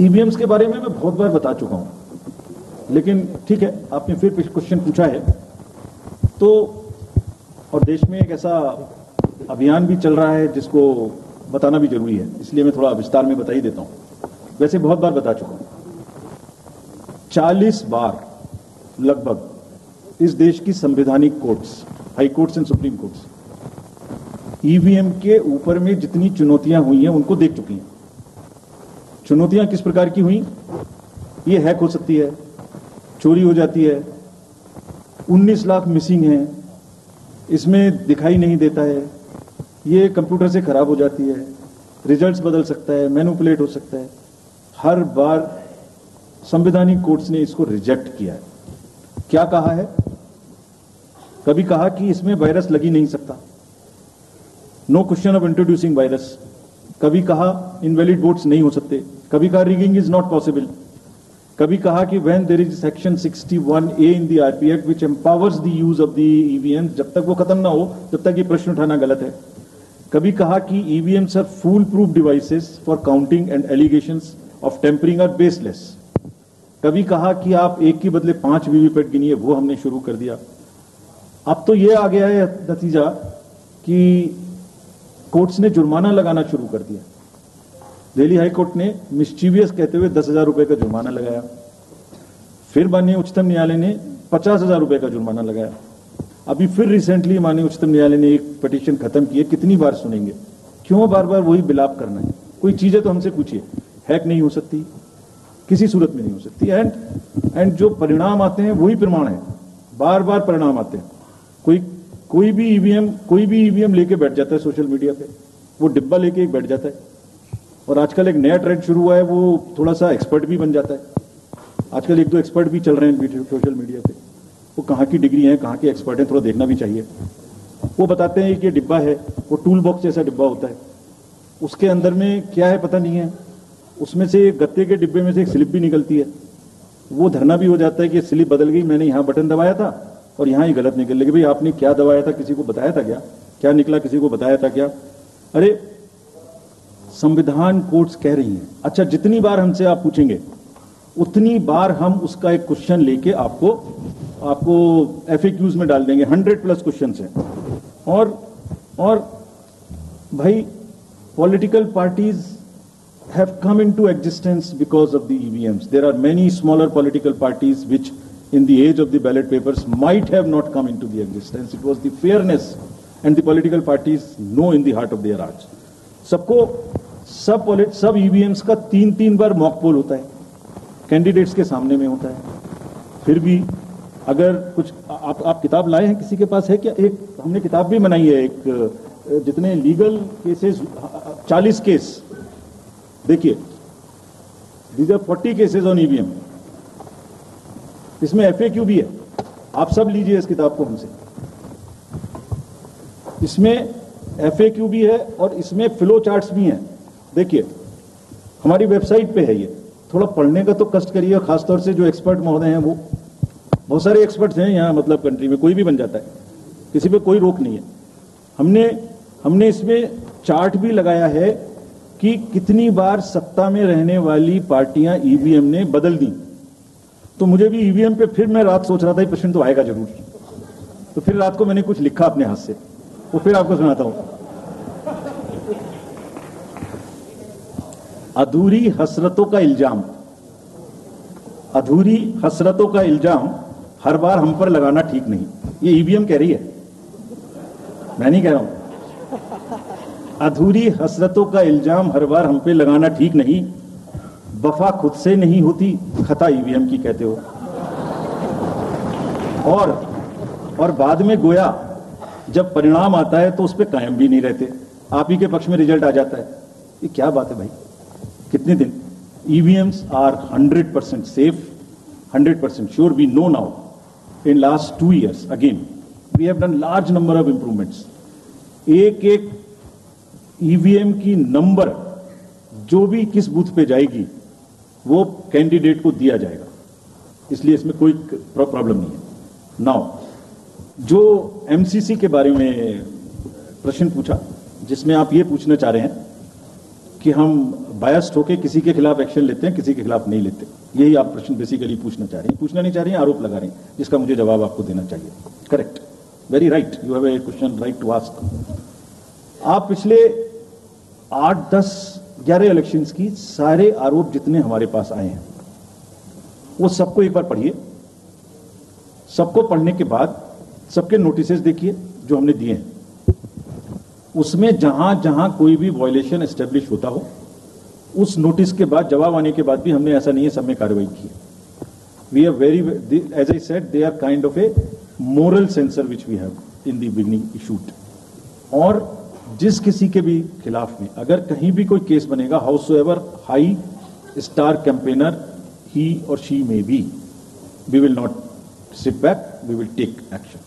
EVMs के बारे में मैं बहुत बार बता चुका हूं, लेकिन ठीक है, आपने फिर क्वेश्चन पूछा है तो, और देश में एक ऐसा अभियान भी चल रहा है जिसको बताना भी जरूरी है, इसलिए मैं थोड़ा विस्तार में बता ही देता हूं। वैसे बहुत बार बता चुका हूं, 40 बार लगभग इस देश की संवैधानिक courts, high courts and supreme courts EVM के ऊपर में जितनी चुनौतियां हुई हैं उनको देख चुकी हैं। चुनौतियां किस प्रकार की हुई? ये हैक हो सकती है, चोरी हो जाती है, 19 लाख मिसिंग हैं, इसमें दिखाई नहीं देता है, ये कंप्यूटर से खराब हो जाती है, रिजल्ट्स बदल सकता है, मैनिपुलेट हो सकता है। हर बार संवैधानिक कोर्ट्स ने इसको रिजेक्ट किया है। क्या कहा है? कभी कहा कि इसमें वायरस लग ही नहीं सकता, no question of introducing virus. कभी कहा इनवैलिड वोट्स नहीं हो सकते, कभी कहा रिगिंग इज नॉट पॉसिबल, कभी कहा कि when there is section 61A in the RP act which empowers the use of the EVM, जब तक वो खत्म ना हो तब तक ये प्रश्न उठाना गलत है। कभी कहा कि EVMs are fool proof devices for counting and allegations of tampering are baseless. कभी कहा कि आप एक के बदले 5 वीवीपैट गिनिए, वो हमने शुरू कर दिया। अब तो ये आ गया है नतीजा कि कोर्ट्स ने जुर्माना लगाना शुरू कर दिया। दिल्ली हाई कोर्ट ने मिस्चीवियस कहते हुए 10,000 रुपए का जुर्माना लगाया, फिर माननीय उच्चतम न्यायालय ने 50,000 रुपए का जुर्माना लगाया। अभी फिर रिसेंटली माननीय उच्चतम न्यायालय ने एक पिटीशन खत्म की है। कितनी बार सुनेंगे? क्यों बार बार वही बिलाप करना है? कोई चीजें तो हमसे पूछिए। हैक नहीं हो सकती, किसी सूरत में नहीं हो सकती, एंड जो परिणाम आते हैं वही प्रमाण है, बार बार परिणाम आते हैं। कोई भी ईवीएम लेके बैठ जाता है सोशल मीडिया पे, वो डिब्बा लेके बैठ जाता है। और आजकल एक नया ट्रेंड शुरू हुआ है, वो थोड़ा सा एक्सपर्ट भी बन जाता है। आजकल 1-2 एक्सपर्ट भी चल रहे हैं सोशल मीडिया पे। वो कहाँ की डिग्री है, कहाँ के एक्सपर्ट हैं, थोड़ा देखना भी चाहिए। वो बताते हैं कि ये डिब्बा है, वो टूल बॉक्स जैसा डिब्बा होता है, उसके अंदर में क्या है पता नहीं है, उसमें से गत्ते के डिब्बे में से एक स्लिप भी निकलती है। वो धरना भी हो जाता है कि स्लिप बदल गई, मैंने यहाँ बटन दबाया था और यहाँ ही गलत निकल गई। भाई आपने क्या दबाया था, किसी को बताया था क्या? क्या निकला, किसी को बताया था क्या? अरे संविधान कोर्ट्स कह रही हैं। अच्छा, जितनी बार हमसे आप पूछेंगे उतनी बार हम उसका एक क्वेश्चन लेके आपको FAQs में डाल देंगे। 100+ क्वेश्चन हैं। और भाई political parties have come into existence because of the EVMs. There are many smaller political parties which in the age of the ballot papers might have not come into the existence. It was the fairness and the political parties know in the heart of their hearts. सब EVMs का 3-3 बार mock poll होता है, candidates के सामने में होता है। फिर भी अगर कुछ आप किताब लाए हैं, किसी के पास है क्या? एक हमने किताब भी बनाई है, एक जितने लीगल केसेस, 40 केस, देखिए these are 40 cases on EVM. इसमें FAQ भी है, आप सब लीजिए इस किताब को हमसे। इसमें FAQ भी है और इसमें फ्लो चार्ट्स भी हैं। देखिए हमारी वेबसाइट पे है, ये थोड़ा पढ़ने का तो कष्ट करिए, खासतौर से जो एक्सपर्ट महोदय हैं। वो बहुत सारे एक्सपर्ट्स हैं यहाँ, मतलब कंट्री में कोई भी बन जाता है, किसी पे कोई रोक नहीं है। हमने इसमें चार्ट भी लगाया है कि कितनी बार सत्ता में रहने वाली पार्टियां ईवीएम ने बदल दी। तो मुझे भी ईवीएम पे फिर मैं रात सोच रहा था ये प्रश्न तो आएगा जरूर, तो फिर रात को मैंने कुछ लिखा अपने हाथ से, वो फिर आपको सुनाता हूं। अधूरी हसरतों का इल्जाम, अधूरी हसरतों का इल्जाम हर बार हम पर लगाना ठीक नहीं। ये ईवीएम कह रही है, मैं नहीं कह रहा हूं। अधूरी हसरतों का इल्जाम हर बार हम पे लगाना ठीक नहीं। वफा खुद से नहीं होती, खता ईवीएम की कहते हो। और बाद में गोया जब परिणाम आता है तो उस पर कायम भी नहीं रहते, आप ही के पक्ष में रिजल्ट आ जाता है। ये क्या बात है भाई? कितने दिन? EVMs are 100% safe, 100% sure. We know now in last 2 years again we have done large number of improvements. एक ईवीएम की नंबर जो भी किस बूथ पे जाएगी वो कैंडिडेट को दिया जाएगा, इसलिए इसमें कोई प्रॉब्लम नहीं है। नाउ जो एमसीसी के बारे में प्रश्न पूछा, जिसमें आप ये पूछना चाह रहे हैं कि हम बायस्ड होके किसी के खिलाफ एक्शन लेते हैं, किसी के खिलाफ नहीं लेते। यही आप प्रश्न बेसिकली पूछना चाह रहे हैं, पूछना नहीं चाह रहे हैं, आरोप लगा रहे हैं, जिसका मुझे जवाब आपको देना चाहिए। Correct, very right, you have a question right to ask. आप पिछले 8, 10, 11 इलेक्शंस की सारे आरोप जितने हमारे पास आए हैं वो सबको एक बार पढ़िए। सबको पढ़ने के बाद सबके नोटिसेस देखिए जो हमने दिए हैं, उसमें जहां जहां कोई भी वायलेशन एस्टेब्लिश होता हो, उस नोटिस के बाद जवाब आने के बाद भी हमने ऐसा नहीं है सब में कार्रवाई की है। We are very, as I said, they are kind of a moral censor which we have in the beginning issued. और जिस किसी के भी खिलाफ में अगर कहीं भी कोई केस बनेगा, however high star campaigner he और she may be, we will not sit back, we will take action.